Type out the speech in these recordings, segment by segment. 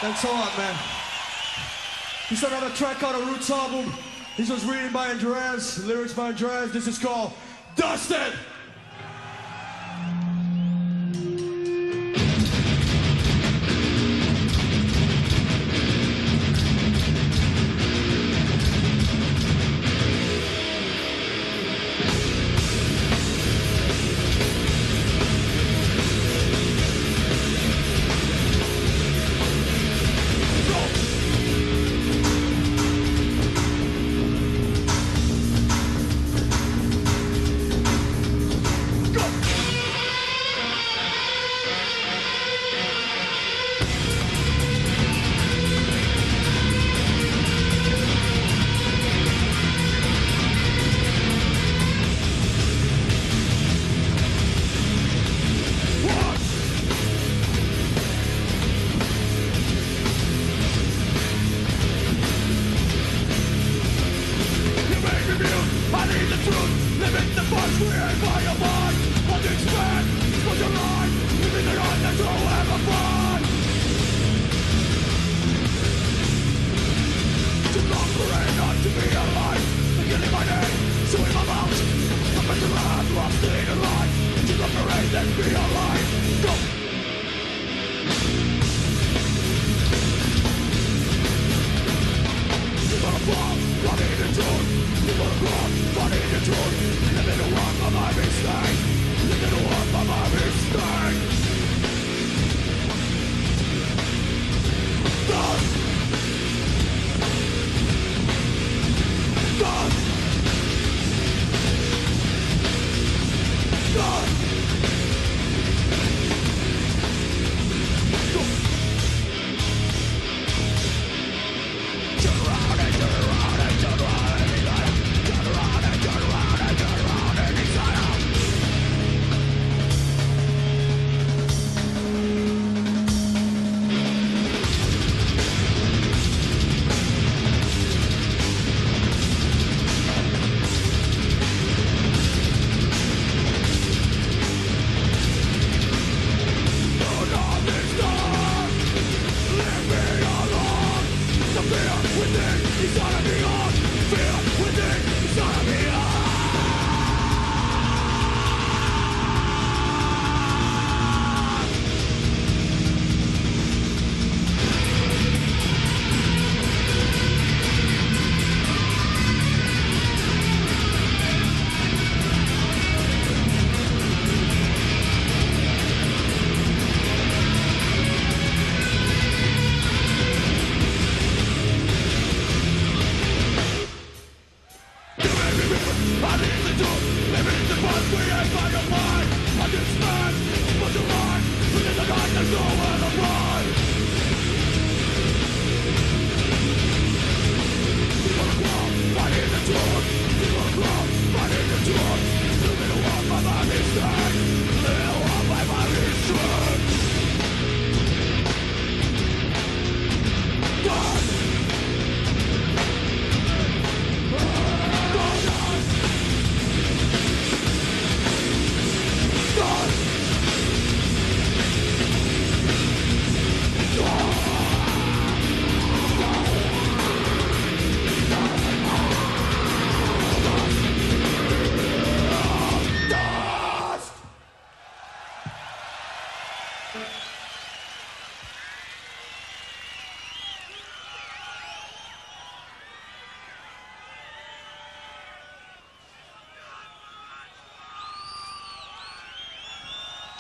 Thanks a lot, man. He's another track out of Roots album. This was written by Andreas, lyrics by Andreas. This is called Dusted.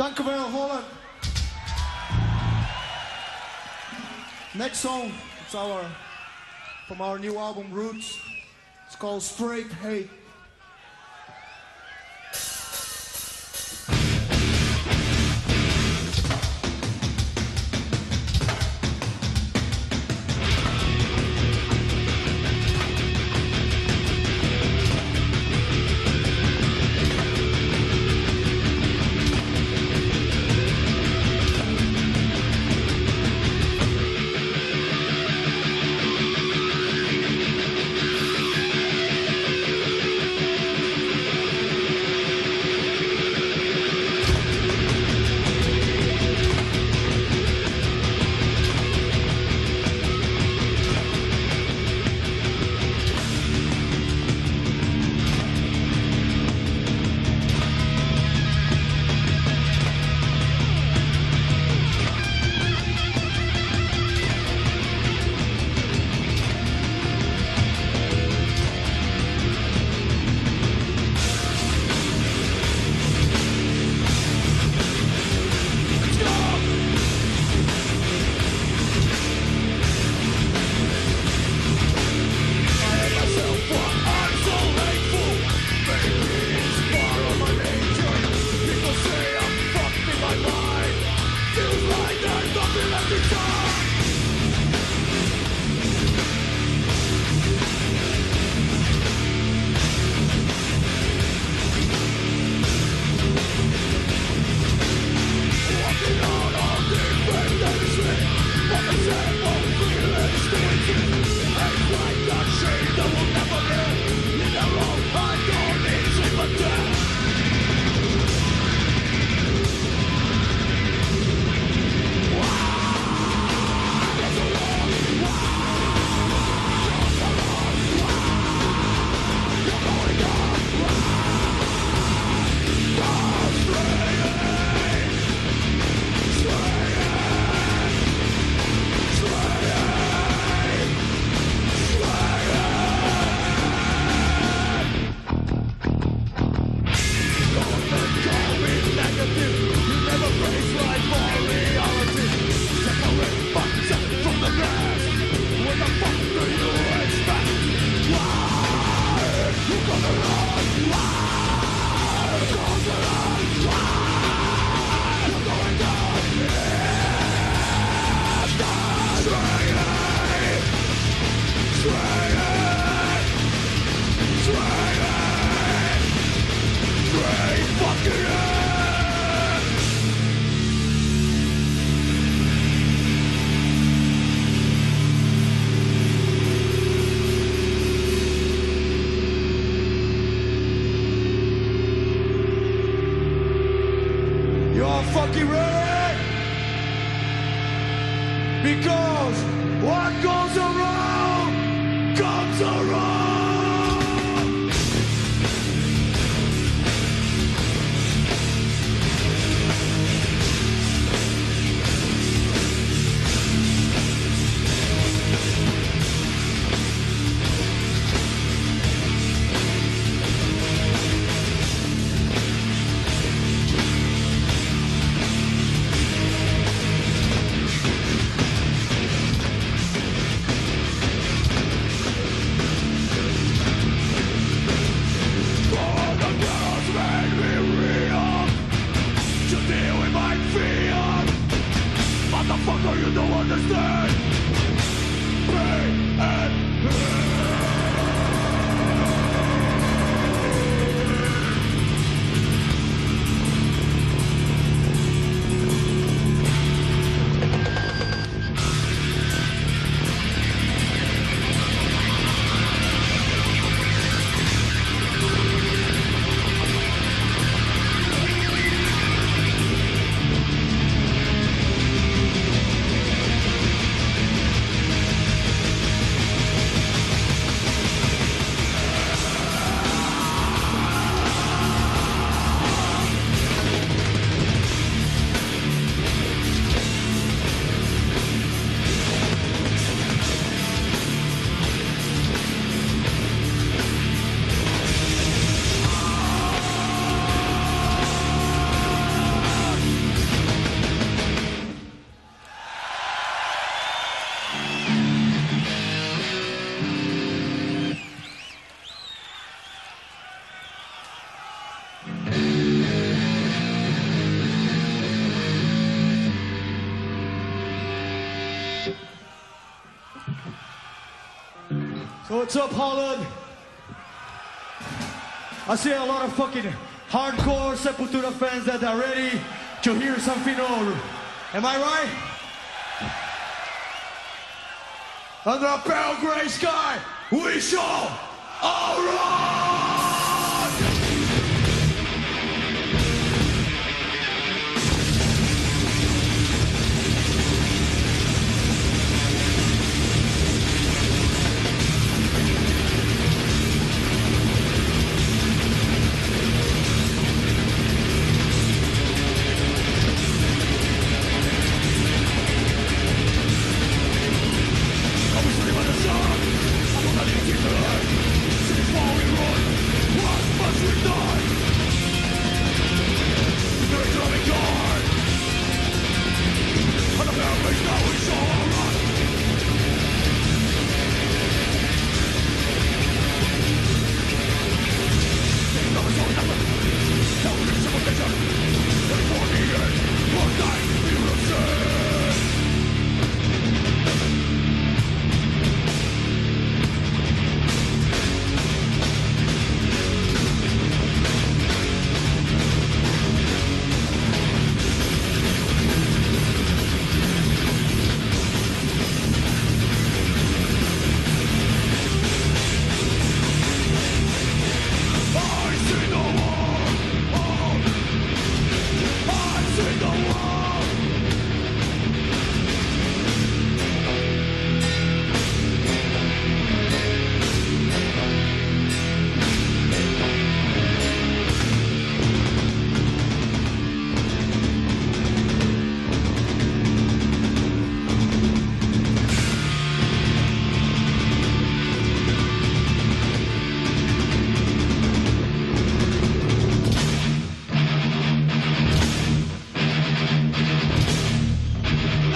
Dankjewel, Holland. Next song, it's from our new album Roots. It's called Straight Hate. fucking ready? Because what goes around comes around. Motherfucker, you don't understand. Pain and So what's up, Holland? I see a lot of fucking hardcore Sepultura fans that are ready to hear something old. Am I right? Under a pale gray sky, we shall arise! Since far we run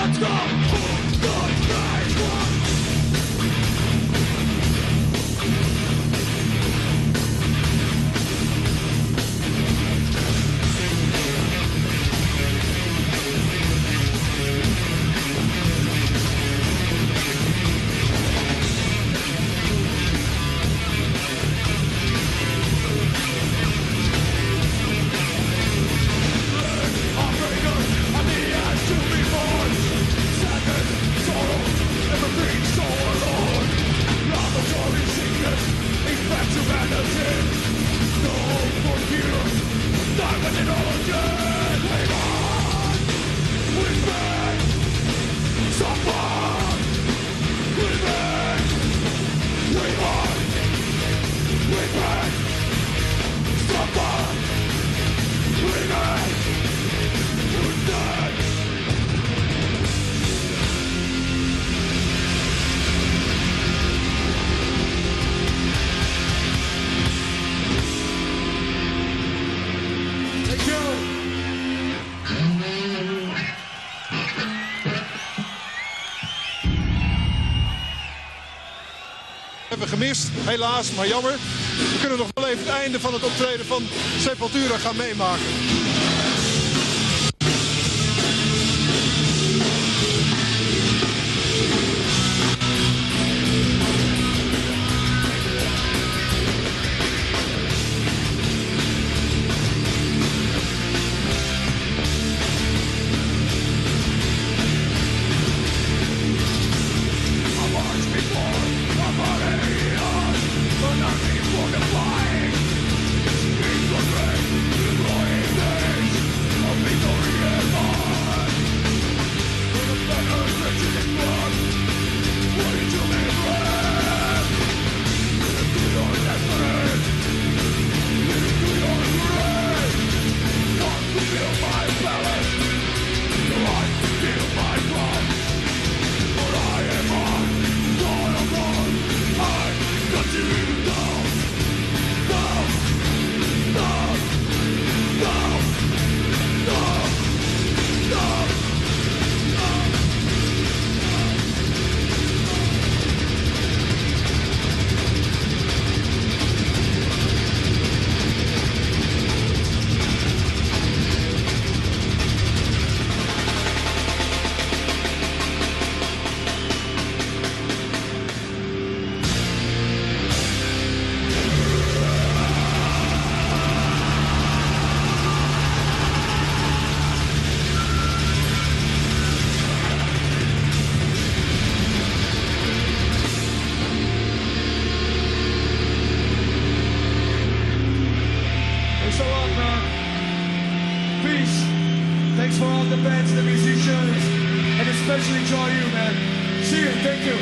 Let's go! Who's the next one? Hebben gemist, helaas, maar jammer. We kunnen nog wel even het einde van het optreden van Sepultura gaan meemaken. Thanks for all the bands, the musicians, and especially enjoy you, man. See you, thank you.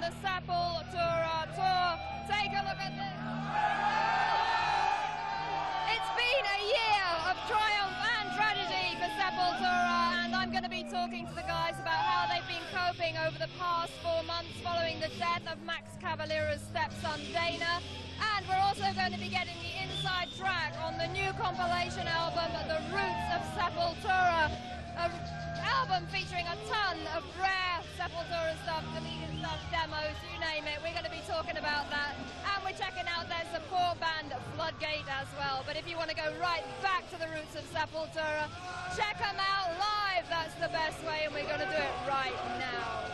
the SEPULTURA tour. Take a look at this. It's been a year of triumph and tragedy for SEPULTURA, and I'm going to be talking to the guys about how they've been coping over the past 4 months following the death of Max Cavalera's stepson Dana. And we're also going to be getting the inside track on the new compilation album, The Roots of SEPULTURA. An album featuring a ton of rare SEPULTURA stuff, deleted stuff, demos, you name it. We're going to be talking about that. And we're checking out their support band, Floodgate, as well. But if you want to go right back to the roots of SEPULTURA, check them out live. That's the best way, and we're going to do it right now.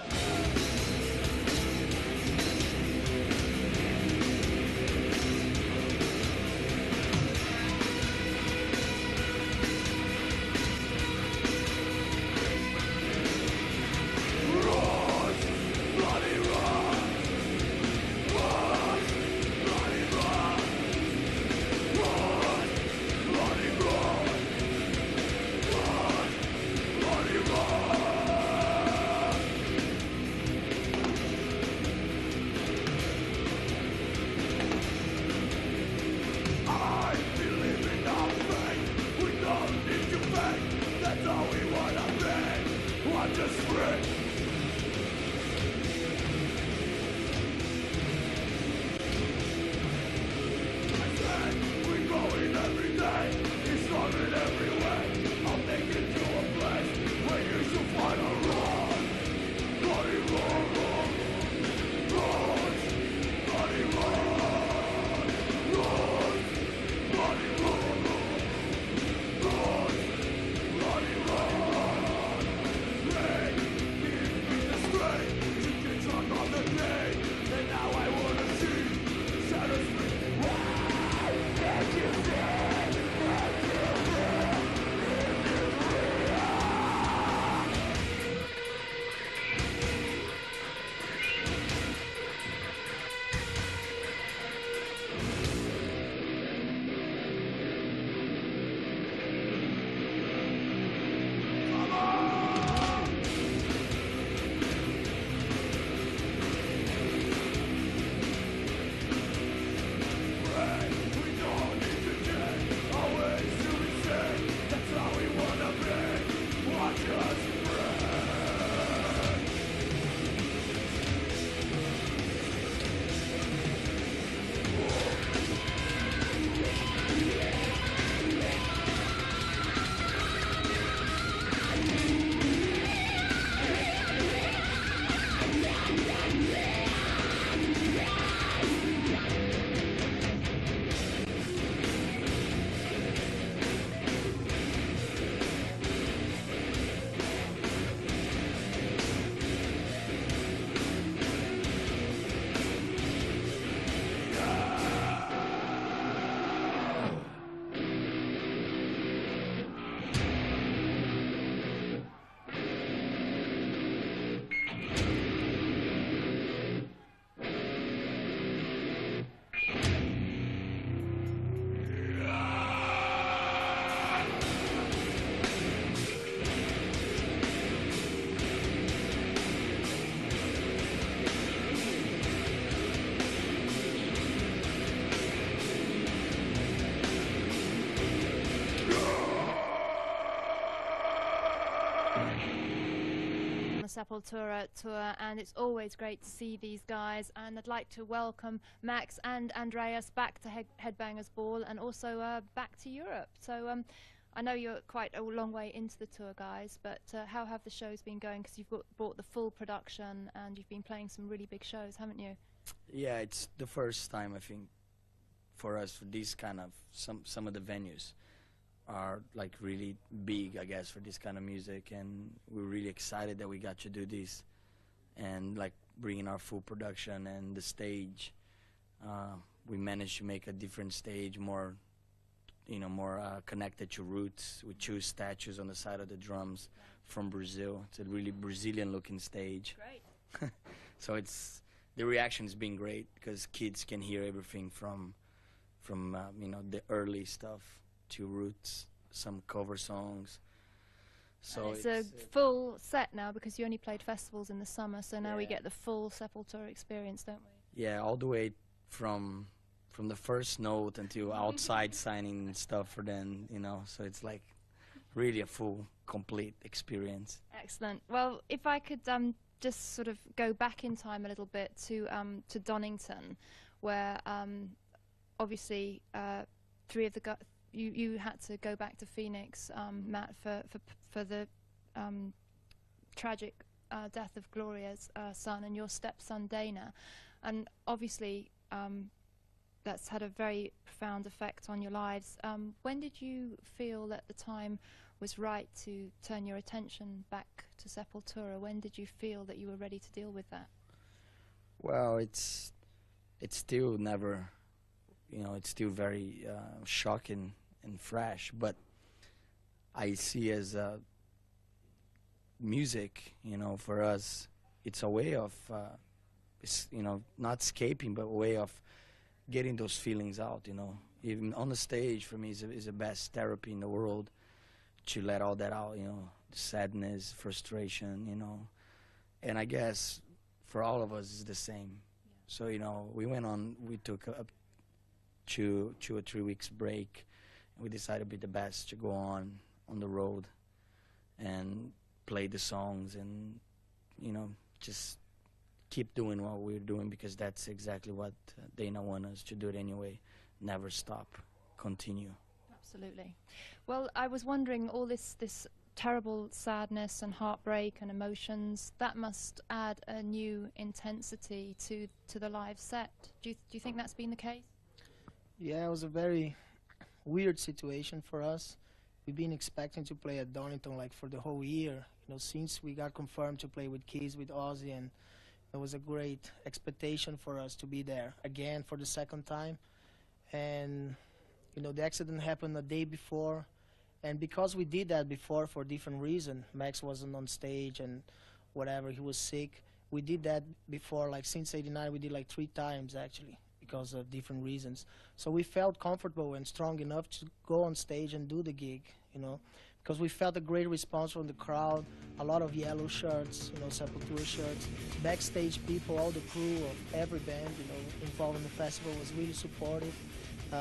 Sepultura tour, and it's always great to see these guys, and I'd like to welcome Max and Andreas back to Headbangers Ball, and also back to Europe. So I know you're quite a long way into the tour, guys, but how have the shows been going? Because you've brought the full production and you've been playing some really big shows, haven't you? Yeah, it's the first time, I think, for us, for these kind of some of the venues are like really big, I guess, for this kind of music, and we're really excited that we got to do this and like bringing our full production and the stage. We managed to make a different stage, more, you know, more connected to roots. We choose statues on the side of the drums from Brazil. It's a really Brazilian-looking stage. Great. So it's the reaction's been great because kids can hear everything from you know, the early stuff to roots, some cover songs. So it's a full set now because you only played festivals in the summer, so now we get the full Sepultura experience, don't we? Yeah, all the way from the first note until outside signing stuff for them, you know. So it's like really a full, complete experience. Excellent. Well, if I could just sort of go back in time a little bit to Donington, where obviously three of the you had to go back to Phoenix, Matt, for the tragic death of Gloria's son and your stepson Dana, and obviously that's had a very profound effect on your lives. When did you feel that the time was right to turn your attention back to Sepultura? When did you feel that you were ready to deal with that? Well, it's still never, you know, it's still very shocking and fresh, but I see as music, you know, for us, it's a way of, it's, you know, not escaping, but a way of getting those feelings out, you know. Even on the stage, for me, is the best therapy in the world, to let all that out, you know, the sadness, frustration, you know. And I guess for all of us, it's the same. Yeah. So, you know, we took a 2 or 3 weeks break. We decided it'd be the best to go on the road and play the songs and just keep doing what we're doing, because that's exactly what Dana wanted us to do it anyway. Never stop, continue. Absolutely. Well, I was wondering, all this terrible sadness and heartbreak and emotions, that must add a new intensity to the live set. Do you think that's been the case? Yeah, it was a very weird situation for us. We've been expecting to play at Donington like for the whole year, since we got confirmed to play with Keys, with Ozzy, and it was a great expectation for us to be there again for the second time. And the accident happened a day before, and because we did that before for different reason, Max wasn't on stage and whatever, he was sick. We did that before, like since '89, we did like 3 times actually, because of different reasons. So we felt comfortable and strong enough to go on stage and do the gig, because we felt a great response from the crowd, a lot of yellow shirts, Sepultura shirts. Backstage people, all the crew of every band, involved in the festival was really supportive.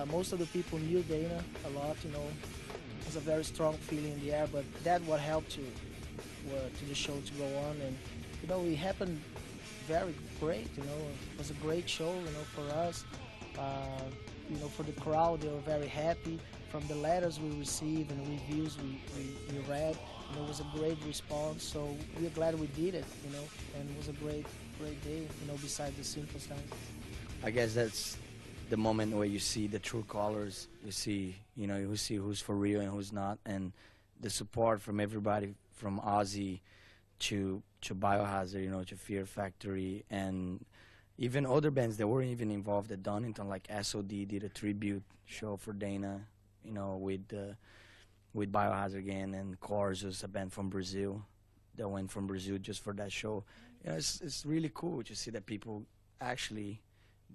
Most of the people knew Dana a lot, It was a very strong feeling in the air, but that what helped to the show to go on. And, it happened very great, It was a great show, for us. For the crowd, they were very happy. From the letters we received and reviews we read, it was a great response. So we're glad we did it, and it was a great day, besides the circumstances. I guess that's the moment where you see the true colors. You see who's for real and who's not, and the support from everybody, from Ozzy to Biohazard, to Fear Factory, and even other bands that weren't even involved at Donington, like SOD did a tribute show for Dana, with Biohazard again, and Corsos, a band from Brazil that went from Brazil just for that show. It's really cool to see that people actually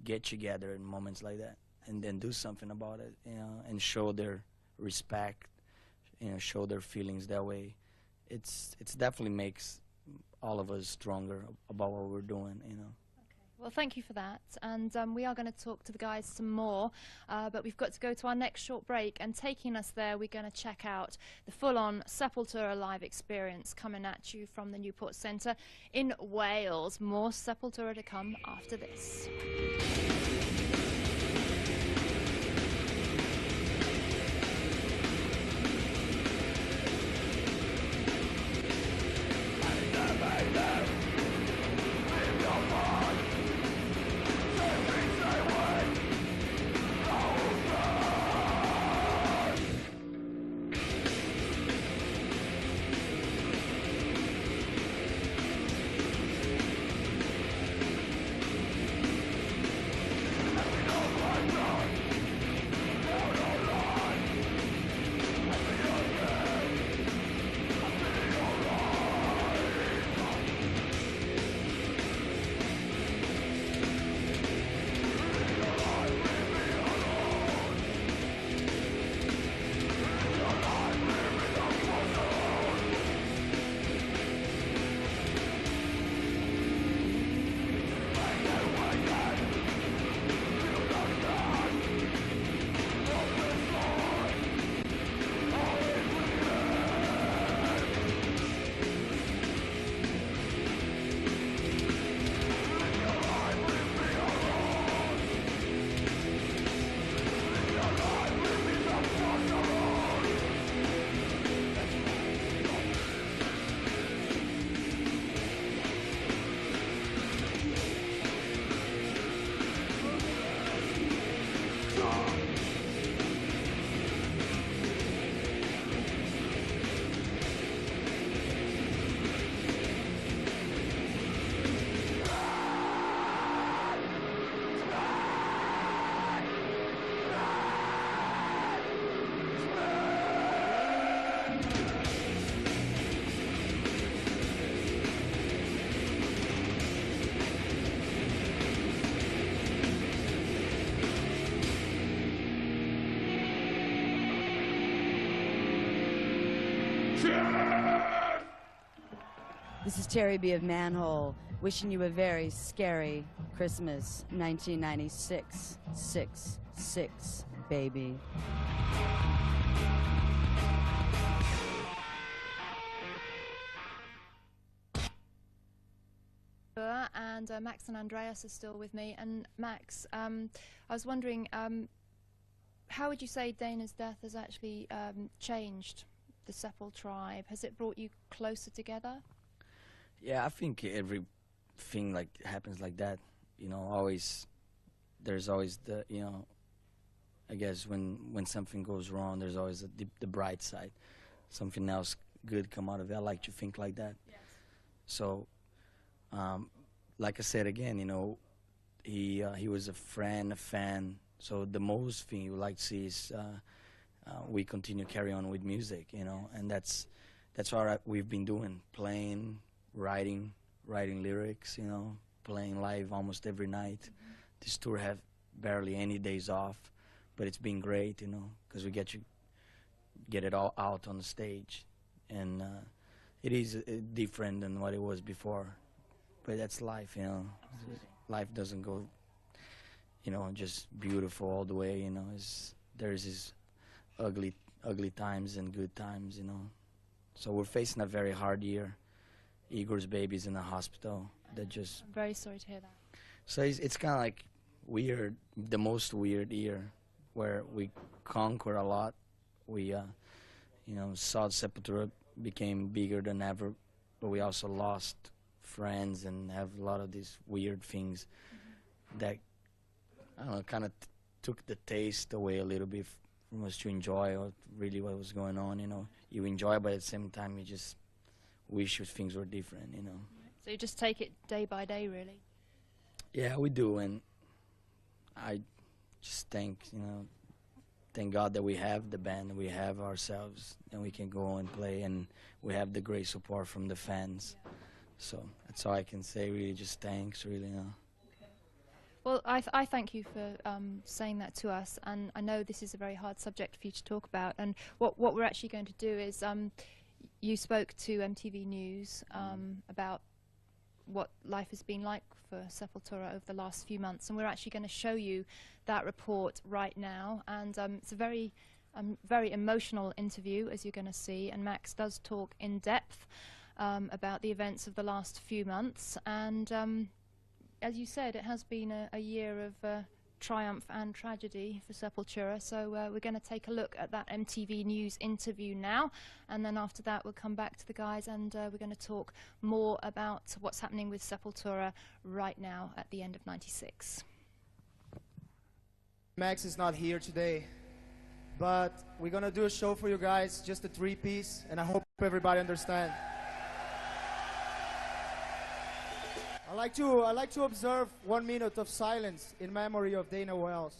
get together in moments like that and then do something about it, and show their respect, show their feelings that way. It's definitely makes all of us stronger about what we're doing, Well, thank you for that, and we are going to talk to the guys some more, but we've got to go to our next short break, and taking us there, we're going to check out the full-on Sepultura live experience coming at you from the Newport Centre in Wales. More Sepultura to come after this. This is Terry B. of Manhole, wishing you a very scary Christmas 1996. 6-6, baby. and Max and Andreas are still with me. And Max, I was wondering, how would you say Dana's death has actually changed the Sepul tribe? Has it brought you closer together? Yeah, I think everything like happens like that. You know, there's always the, you know, I guess when something goes wrong, there's always the bright side. Something else good come out of it. I like to think like that. Yes. So, like I said again, you know, he was a friend, a fan. So the most thing you like to see is we continue carry on with music, you know, and that's what we've been doing, playing, writing lyrics, you know, playing live almost every night. Mm-hmm. This tour have barely any days off, but it's been great, you know, because we get it all out on the stage, and it is different than what it was before, but that's life, you know. Absolutely. Life doesn't go, you know, just beautiful all the way, you know. There's these ugly times and good times, you know. So we're facing a very hard year. Igor's baby's in the hospital. I'm very sorry to hear that. So it's kind of like weird, the most weird year, where we conquer a lot. We, you know, saw Sepultura became bigger than ever, but we also lost friends and have a lot of these weird things that, I don't know, kind of took the taste away a little bit from us to enjoy really what was going on, you know. You enjoy, but at the same time you just wish things were different, you know. So you just take it day by day, really? Yeah, we do, and I just thank God that we have the band, we have ourselves, and we can go and play, and we have the great support from the fans. Yeah. So that's all I can say, really, just thanks, really, you know. Well, I thank you for saying that to us, and I know this is a very hard subject for you to talk about, and what we're actually going to do is, you spoke to MTV News about what life has been like for Sepultura over the last few months, and we're actually going to show you that report right now, and it's a very emotional interview, as you're going to see, and Max does talk in depth about the events of the last few months, and as you said, it has been a year of triumph and tragedy for Sepultura, so we're going to take a look at that MTV News interview now, and then after that we'll come back to the guys, and we're going to talk more about what's happening with Sepultura right now at the end of '96. Max is not here today, but we're going to do a show for you guys, just a three-piece, and I hope everybody understands. I like to observe 1 minute of silence in memory of Dana Wells.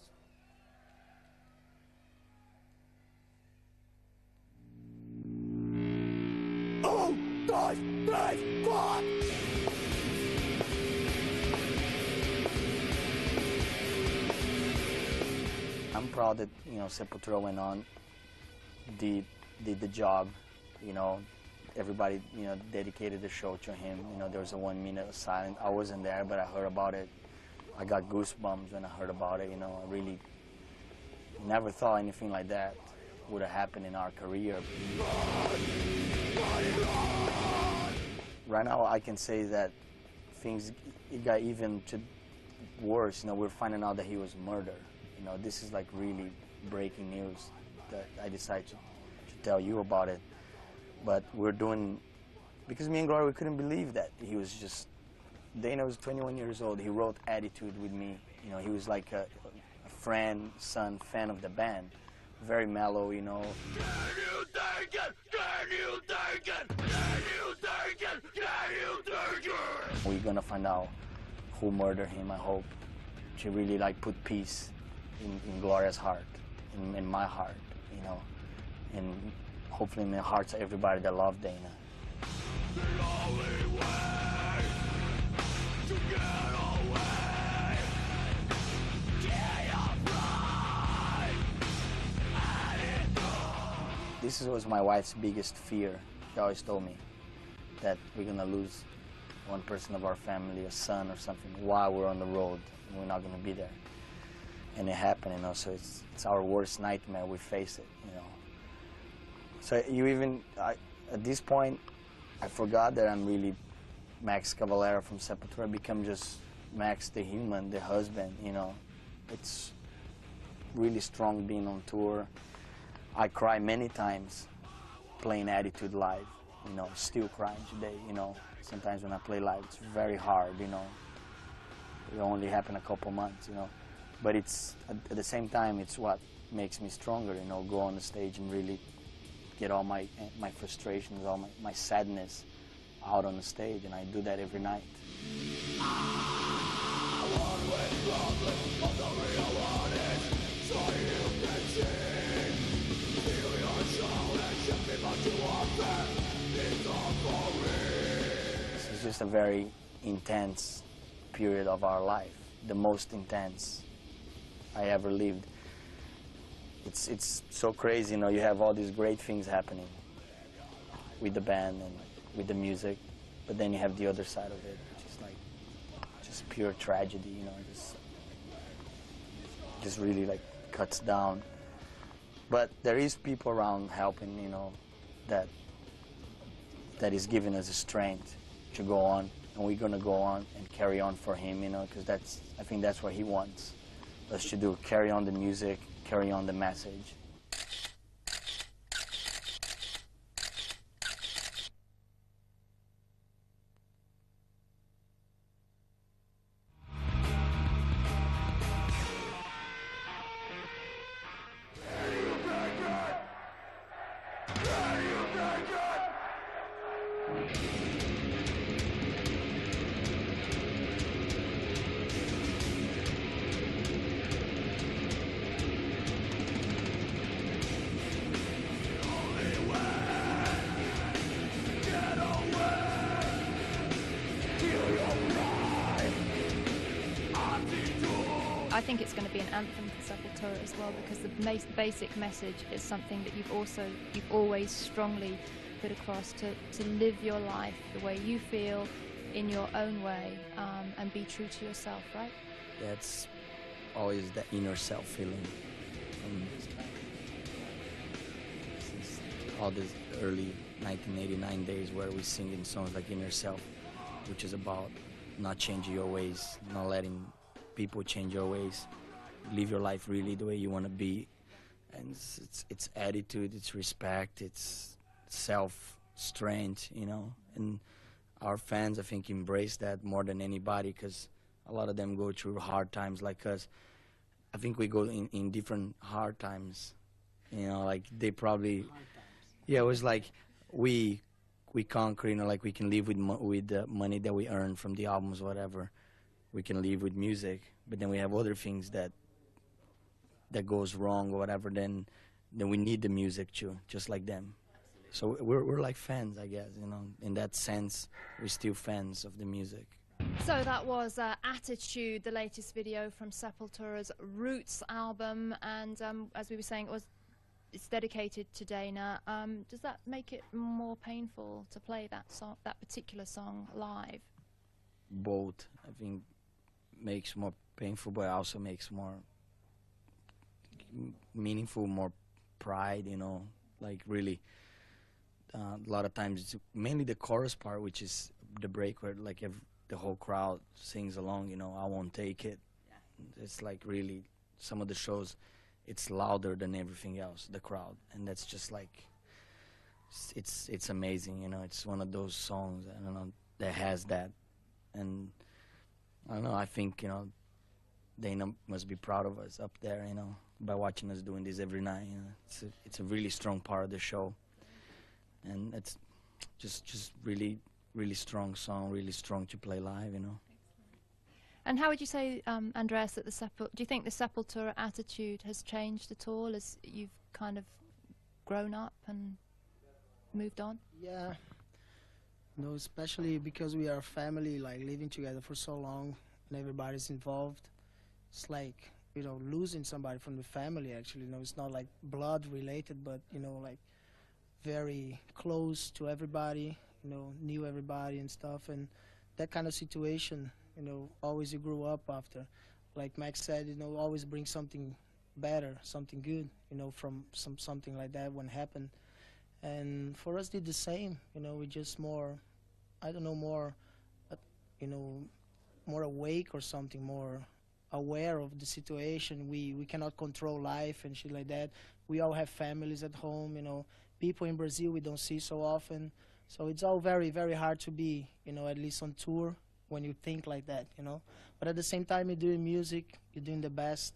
I'm proud that, you know, Sepultura went on, did the job, you know. Everybody, you know, dedicated the show to him. You know, there was a 1 minute of silence. I wasn't there, but I heard about it. I got goosebumps when I heard about it, you know. I really never thought anything like that would have happened in our career. Right now, I can say that it got even worse. You know, we're finding out that he was murdered. You know, this is like really breaking news that I decided to tell you about it. But we're doing, because me and Gloria, we couldn't believe that he was just, Dana was 21 years old. He wrote Attitude with me. You know, he was like a friend, son, fan of the band. Very mellow, you know. Can you take it? Can you take it? Can you take it? Can you take it? We're gonna find out who murdered him, I hope, to really like put peace in Gloria's heart, in my heart, you know, and hopefully in the hearts of everybody that loved Dana. The only way to get away, this was my wife's biggest fear. She always told me that we're gonna lose one person of our family, a son or something, while we're on the road, and we're not gonna be there. And it happened, you know, so it's our worst nightmare. We face it, you know. So at this point, I forgot that I'm really Max Cavalera from Sepultura become just Max the human, the husband, you know. It's really strong being on tour. I cry many times playing Attitude live, you know, still crying today, you know. Sometimes when I play live, it's very hard, you know. It only happened a couple months, you know. But it's, at the same time, it's what makes me stronger, you know, go on the stage and really get all my frustrations, all my sadness out on the stage, and I do that every night. This is just a very intense period of our life, the most intense I ever lived. It's so crazy, you know, you have all these great things happening with the band and with the music, but then you have the other side of it, which is like just pure tragedy, you know, just really like cuts down. But there is people around helping, you know, that is giving us the strength to go on, and we're gonna go on and carry on for him, you know, because I think that's what he wants us to do, carry on the music, carry on the message. I think it's going to be an anthem for Sepultura as well, because the basic message is something that you've always strongly put across, to live your life the way you feel, in your own way, and be true to yourself, right? That's always the inner self feeling. Since all these early 1989 days where we singing songs like Inner Self, which is about not changing your ways, not letting people change your ways, live your life really the way you want to be, and it's attitude, it's respect, it's self-strength, you know. And our fans, I think, embrace that more than anybody, because a lot of them go through hard times like us. I think we go in different hard times, you know, like they probably, yeah, it was like we conquer, you know, like we can live with the money that we earn from the albums, whatever. We can live with music, but then we have other things that goes wrong or whatever, then we need the music too, just like them. So we're like fans, I guess, you know. In that sense, we're still fans of the music. So that was Attitude, the latest video from Sepultura's Roots album, and as we were saying, it's dedicated to Dana. Does that make it more painful to play that song, that particular song, live? Both, I think, makes more painful, but also makes more meaningful, more pride, you know, like really. A lot of times it's mainly the chorus part, which is the break where like the whole crowd sings along, you know, I won't take it. It's like really, some of the shows, it's louder than everything else, the crowd, and that's just like, it's amazing, you know. It's one of those songs, I don't know, that has that. And I don't know, I think, you know, Dana must be proud of us up there, you know, by watching us doing this every night, you know. It's a really strong part of the show, and it's just really, really strong song, really strong to play live, you know. And how would you say, Andreas, that do you think the Sepultura attitude has changed at all as you've kind of grown up and moved on? Yeah, no, especially because we are a family, like living together for so long, and everybody's involved. It's like, you know, losing somebody from the family, actually. You know, it's not like blood related, but, you know, like very close to everybody, you know, knew everybody and stuff. And that kind of situation, you know, always you grew up after. Like Max said, you know, always bring something better, something good, you know, from something like that when happened. And for us did the same, you know, we just more, I don't know, more you know, more awake or something, more aware of the situation. We cannot control life and shit like that. We all have families at home, you know. People in Brazil we don't see so often. So it's all very, very hard to be, you know, at least on tour when you think like that, you know. But at the same time, you're doing music, you're doing the best.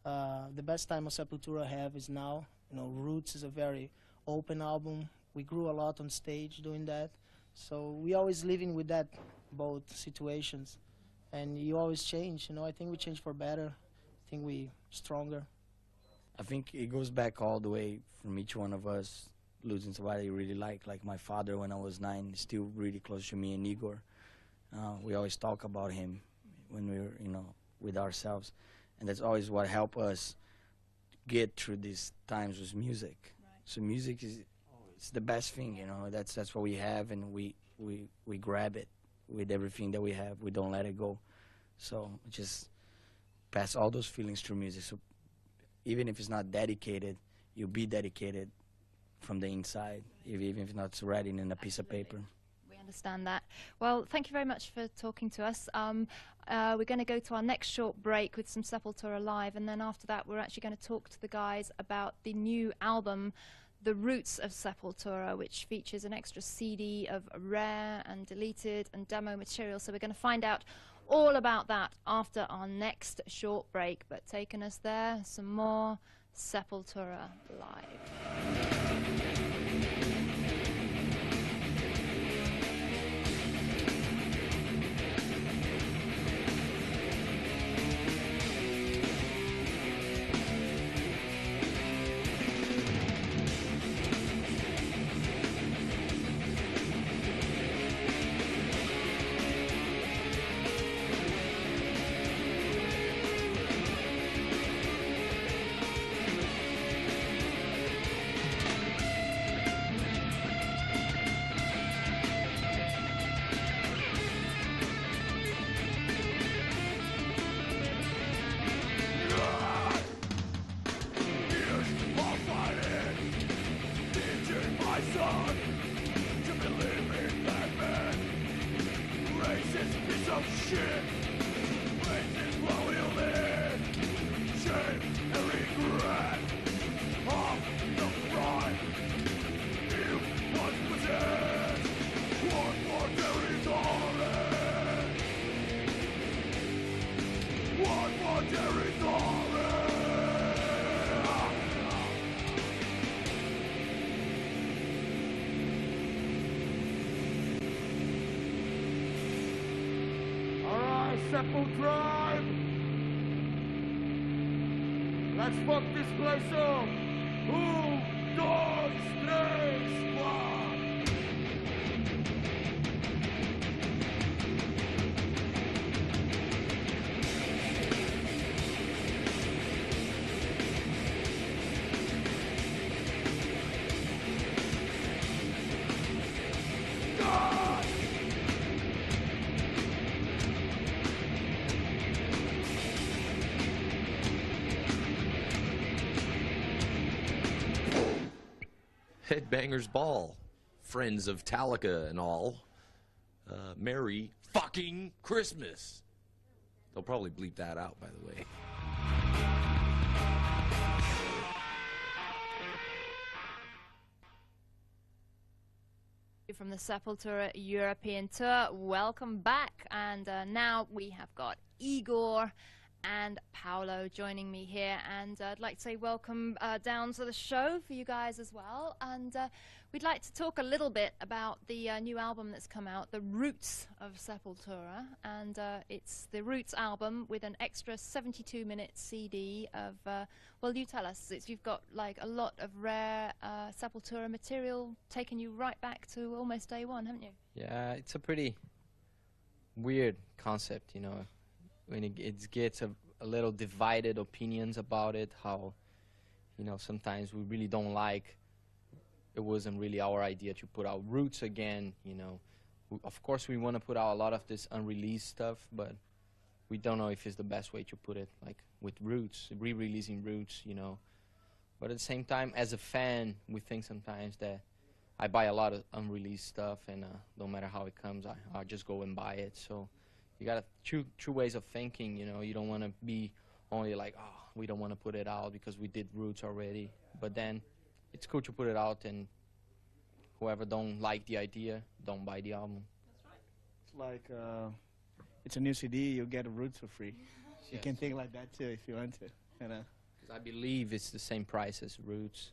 The best time of Sepultura have is now. You know, Roots is a very open album. We grew a lot on stage doing that. So we always living with that, both situations. And you always change, you know. I think we change for better. I think we stronger. I think it goes back all the way from each one of us losing somebody you really like my father when I was 9, is still really close to me and Igor. We always talk about him when we're, you know, with ourselves. And that's always what helped us get through these times was music. Right. So music is it's the best thing, you know. That's what we have, and we grab it with everything that we have. We don't let it go. So just pass all those feelings through music. So even if it's not dedicated, you'll be dedicated from the inside, even if it's not writing in a piece of paper. We understand that. Well, thank you very much for talking to us. We're going to go to our next short break with some Sepultura Live, and then after that we're actually going to talk to the guys about the new album, The Roots of Sepultura, which features an extra CD of rare and deleted and demo material. So we're going to find out all about that after our next short break. But taking us there, some more Sepultura Live. Sepultura! Let's fuck this place up! 1, 2, 3, 4! Headbangers Ball, friends of Metallica and all. Merry fucking Christmas. They'll probably bleep that out, by the way. From the Sepultura European Tour, welcome back. And now we have got Igor and Paolo joining me here, and I'd like to say welcome down to the show for you guys as well. And we'd like to talk a little bit about the new album that's come out, The Roots of Sepultura, and it's the Roots album with an extra 72-minute CD of, well, you tell us, you've got like a lot of rare Sepultura material taking you right back to almost day one, haven't you? Yeah, it's a pretty weird concept, you know. When it gets a little divided opinions about it, how, you know, sometimes we really don't like, it wasn't really our idea to put out Roots again, you know. Of course we want to put out a lot of this unreleased stuff, but we don't know if it's the best way to put it, like with Roots, re-releasing Roots, you know. But at the same time, as a fan, we think sometimes that I buy a lot of unreleased stuff, and no matter how it comes, I just go and buy it. So you got two ways of thinking, you know. You don't want to be only like, oh, we don't want to put it out because we did Roots already. But then it's cool to put it out, and whoever don't like the idea, don't buy the album. It's like, it's a new CD, you get a Roots for free. Yes. You can think like that too if you want to, you know. Because I believe it's the same price as Roots.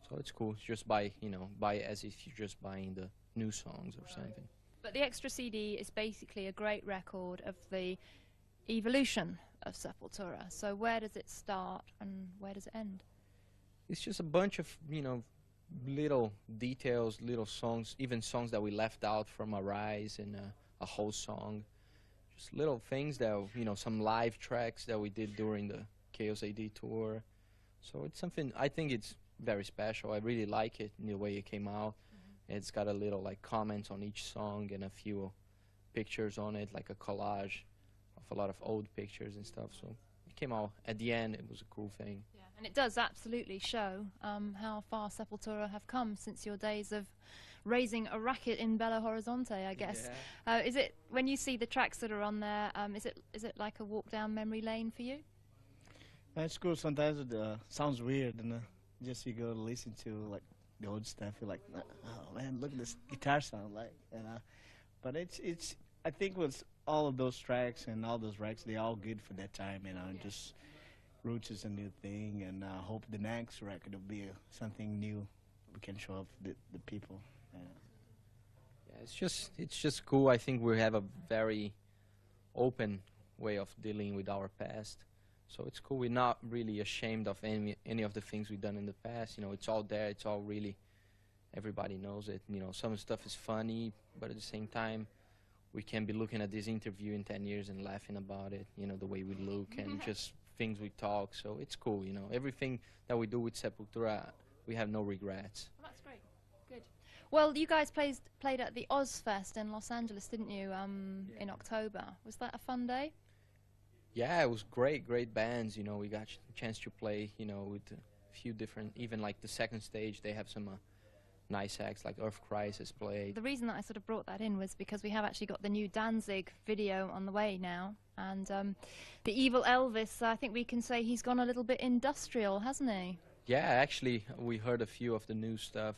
So it's cool. Just buy, you know, buy it as if you're just buying the new songs or something. But the extra CD is basically a great record of the evolution of Sepultura. So where does it start and where does it end? It's just a bunch of, you know, little details, little songs, even songs that we left out from Arise and a whole song. Just little things that, you know, some live tracks that we did during the Chaos AD tour. So it's something, I think it's very special. I really like it in the way it came out. It's got a little like comments on each song and a few pictures on it, like a collage of a lot of old pictures and stuff. So it came out at the end. It was a cool thing. Yeah, and it does absolutely show how far Sepultura have come since your days of raising a racket in Belo Horizonte, I guess. Yeah. Is it, when you see the tracks that are on there, is it like a walk down memory lane for you? It's cool. Sometimes it sounds weird, and just you go to listen to like the old stuff, you're like, oh man, look at this guitar sound like, and but it's I think with all of those tracks and all those records, they're all good for that time, you know. Yeah. Just Roots is a new thing, and I hope the next record will be something new we can show up the people. Yeah, it's just cool. I think we have a very open way of dealing with our past. So it's cool. We're not really ashamed of any of the things we've done in the past. You know, it's all there. It's all really, everybody knows it. You know, some stuff is funny, but at the same time, we can be looking at this interview in 10 years and laughing about it. You know, the way we look and just things we talk. So it's cool. You know, everything that we do with Sepultura, we have no regrets. Well, that's great. Good. Well, you guys played at the Ozfest in Los Angeles, didn't you? In October. Was that a fun day? Yeah, it was great bands. You know, we got a chance to play, you know, with a few different, even like the second stage, they have some nice acts like Earth Crisis played. The reason that I sort of brought that in was because we have actually got the new Danzig video on the way now. And the evil Elvis, I think we can say he's gone a little bit industrial, hasn't he? Yeah, actually, we heard a few of the new stuff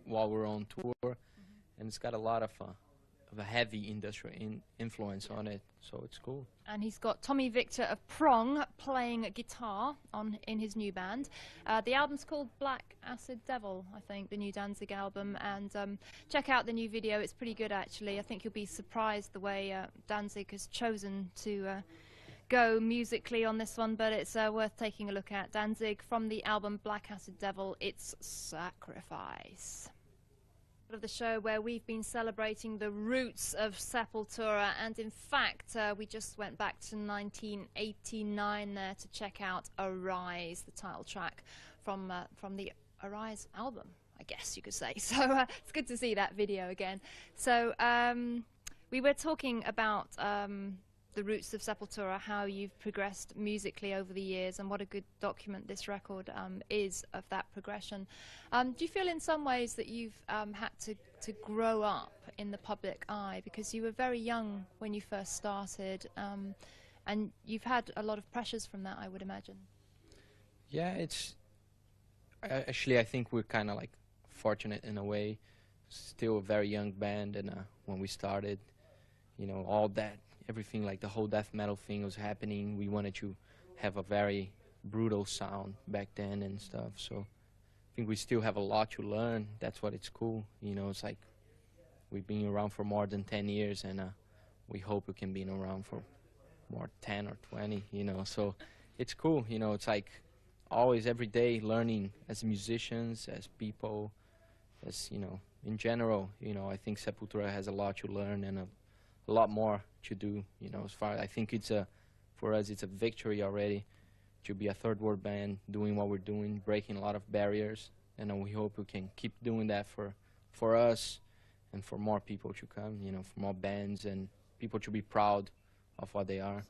while we're on tour. And it's got a lot of a heavy industrial influence on it, so it's cool. And he's got Tommy Victor of Prong playing guitar in his new band. The album's called Black Acid Devil, I think, the new Danzig album, and check out the new video. It's pretty good, actually. I think you'll be surprised the way Danzig has chosen to go musically on this one, but it's worth taking a look at. Danzig from the album Black Acid Devil, It's Sacrifice. Of the show where we've been celebrating the roots of Sepultura, and in fact we just went back to 1989 there to check out Arise, the title track from the Arise album, I guess you could say. So it's good to see that video again. So we were talking about the roots of Sepultura, how you've progressed musically over the years, and what a good document this record is of that progression. Do you feel in some ways that you've had to grow up in the public eye, because you were very young when you first started, and you've had a lot of pressures from that, I would imagine? Yeah, it's actually, I think we're kind of like fortunate in a way. Still a very young band, and when we started, you know, all that, everything, like the whole death metal thing was happening. We wanted to have a very brutal sound back then and stuff. So I think we still have a lot to learn. That's what it's cool. You know, it's like we've been around for more than 10 years, and we hope we can be around for more 10 or 20, you know. So it's cool. You know, it's like always every day learning as musicians, as people, as, you know, in general. You know, I think Sepultura has a lot to learn and a lot more to do, you know. As far, I think it's for us it's a victory already to be a third world band doing what we're doing, breaking a lot of barriers, and we hope we can keep doing that for us and for more people to come, you know, for more bands and people to be proud of what they are.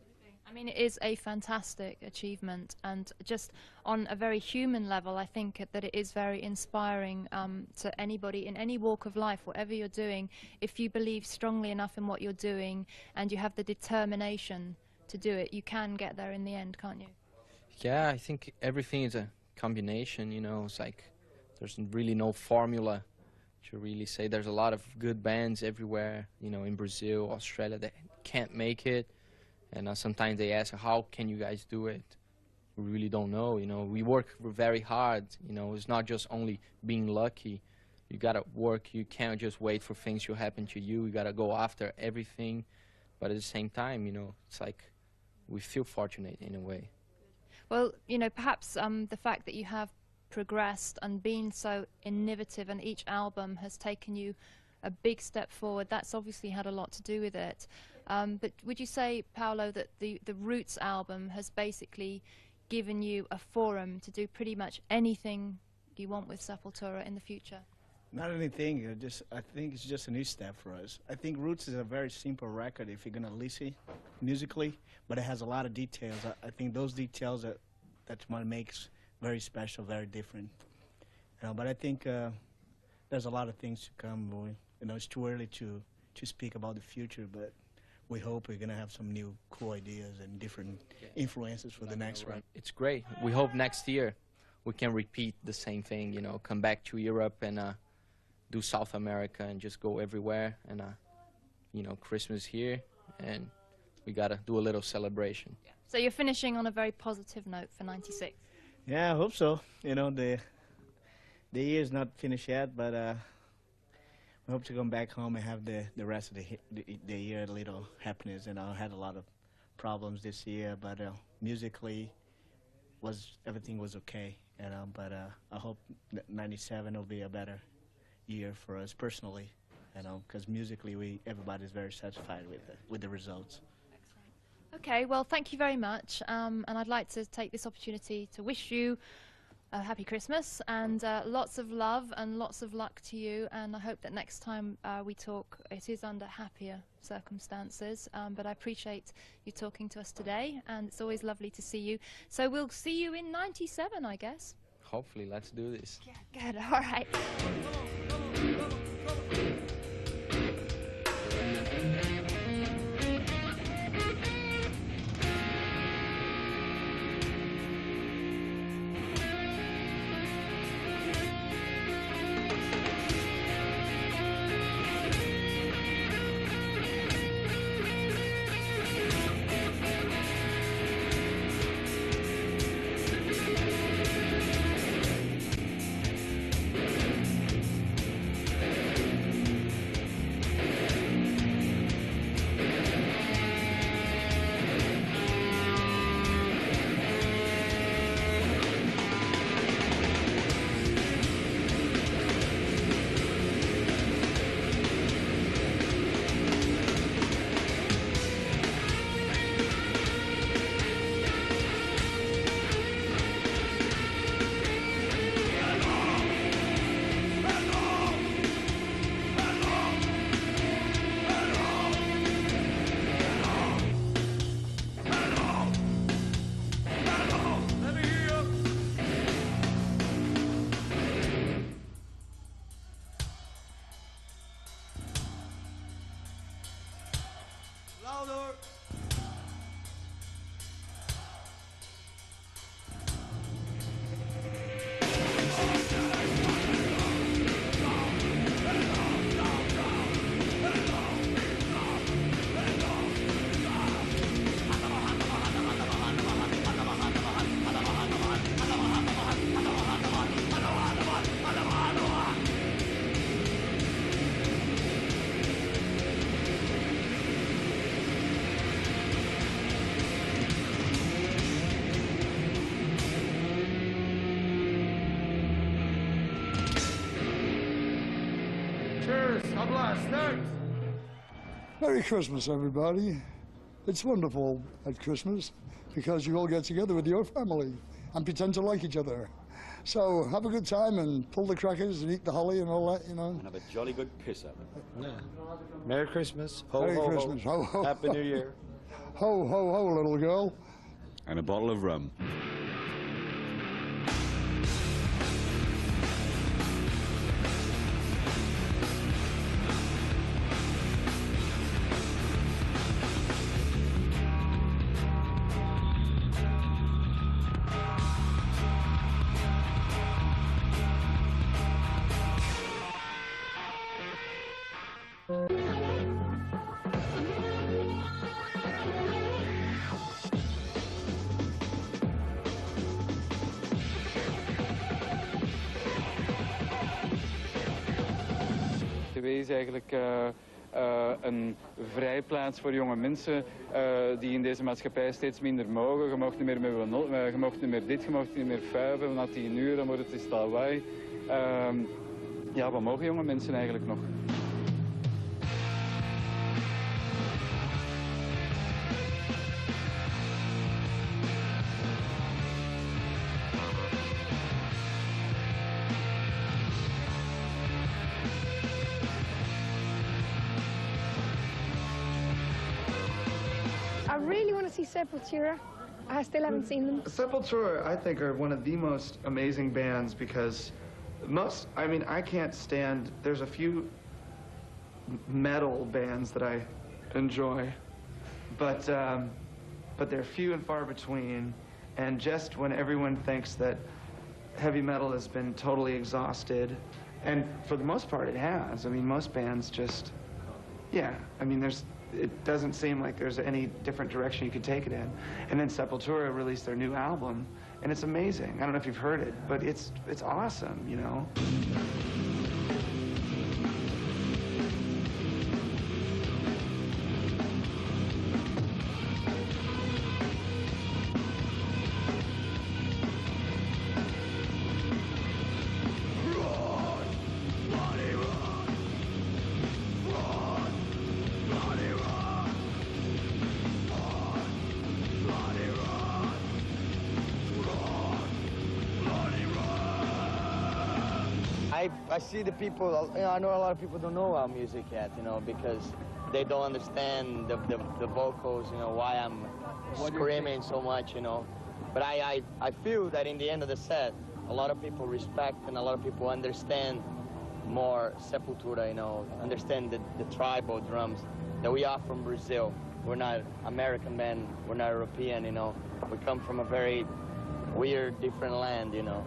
I mean, it is a fantastic achievement, and just on a very human level, I think that it is very inspiring to anybody in any walk of life, whatever you're doing. If you believe strongly enough in what you're doing and you have the determination to do it, you can get there in the end, can't you? Yeah, I think everything is a combination, you know. It's like there's really no formula to really say. There's a lot of good bands everywhere, you know, in Brazil, Australia, that can't make it. And sometimes they ask, how can you guys do it? We really don't know, you know. We work very hard, you know. It's not just only being lucky. You gotta work. You can't just wait for things to happen to you. You gotta go after everything. But at the same time, you know, it's like we feel fortunate in a way. Well, you know, perhaps the fact that you have progressed and been so innovative, and each album has taken you a big step forward, that's obviously had a lot to do with it. But would you say, Paolo, that the Roots album has basically given you a forum to do pretty much anything you want with Sepultura in the future? Not anything. I think it's just a new step for us. I think Roots is a very simple record if you're gonna listen musically, but it has a lot of details. I think those details that's what makes very special, very different. You know, but I think there's a lot of things to come. You know, it's too early to speak about the future, but we hope we're gonna have some new cool ideas and different influences for the next one. It's great. We hope next year we can repeat the same thing. You know, come back to Europe and do South America and just go everywhere. And you know, Christmas here, and we gotta do a little celebration. Yeah. So you're finishing on a very positive note for '96. Yeah, I hope so. You know, the year's not finished yet, but we hope to come back home and have the rest of the year a little happiness. And I had a lot of problems this year, but musically everything was okay. You know, but I hope '97 will be a better year for us personally. You know, because musically everybody's very satisfied with the results. Okay, well, thank you very much, and I'd like to take this opportunity to wish you a happy Christmas and lots of love and lots of luck to you, and I hope that next time we talk it is under happier circumstances, but I appreciate you talking to us today, and it's always lovely to see you. So we'll see you in '97, I guess. Hopefully, let's do this. Yeah, good, all right. Merry Christmas, everybody. It's wonderful at Christmas because you all get together with your family and pretend to like each other. So have a good time and pull the crackers and eat the holly and all that, you know. And have a jolly good piss up. Yeah. Merry Christmas. Ho, Merry ho, Christmas. Ho. Ho, ho. Happy New Year. Ho, ho, ho, little girl. And a bottle of rum. TV is eigenlijk een vrijplaats voor jonge mensen die in deze maatschappij steeds minder mogen. Je mag niet meer met je mag niet meer dit, je mag niet meer fuiven. Na 10 uur dan wordt het eens lawaai. Ja, wat mogen jonge mensen eigenlijk nog? I really want to see Sepultura. I still haven't seen them. Sepultura, I think, are one of the most amazing bands because I can't stand, there's a few metal bands that I enjoy, but they're few and far between, and just when everyone thinks that heavy metal has been totally exhausted, and for the most part it has. I mean, most bands just, yeah, I mean, it doesn't seem like there's any different direction you could take it in. And then Sepultura released their new album, and it's amazing. I don't know if you've heard it, but it's awesome, you know? I see the people, you know, I know a lot of people don't know our music yet, you know, because they don't understand the vocals, you know, why I'm screaming so much, you know. But I feel that in the end of the set, a lot of people respect and a lot of people understand more Sepultura, you know, understand the tribal drums, that we are from Brazil. We're not American band, we're not European, you know. We come from a very weird, different land, you know.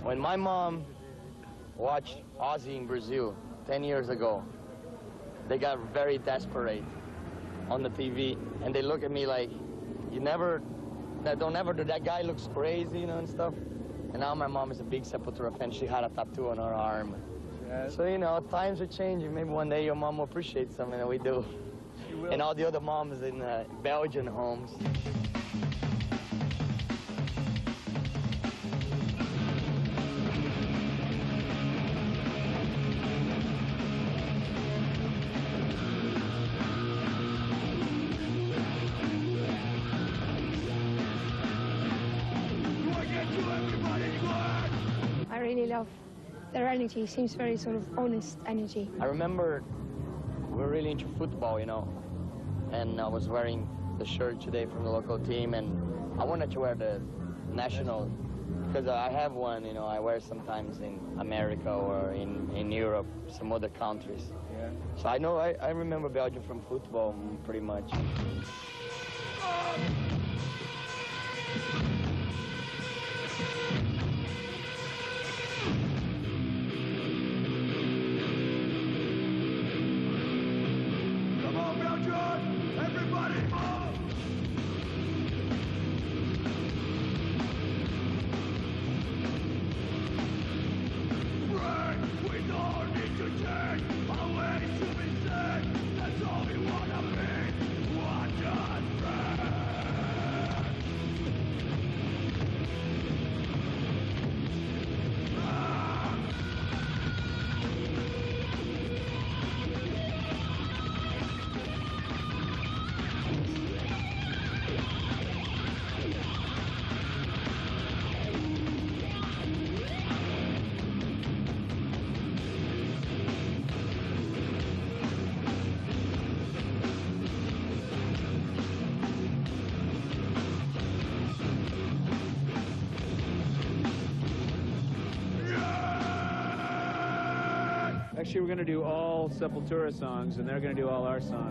When my mom watched Ozzy in Brazil 10 years ago, they got very desperate on the TV, and they look at me like, don't ever do that guy looks crazy, you know, and stuff. And now my mom is a big Sepultura fan. She had a tattoo on her arm. Yeah. So, you know, times are changing. Maybe one day your mom will appreciate something that we do. And all the other moms in Belgian homes. I really love their energy. It seems very sort of honest energy. I remember we were really into football, you know, and I was wearing the shirt today from the local team, and I wanted to wear the national, because I have one, you know, I wear sometimes in America or in Europe, some other countries. Yeah. So I remember Belgium from football pretty much. Come on, Belgium! Everybody move! Actually, we're going to do all Sepultura songs, and they're going to do all our songs.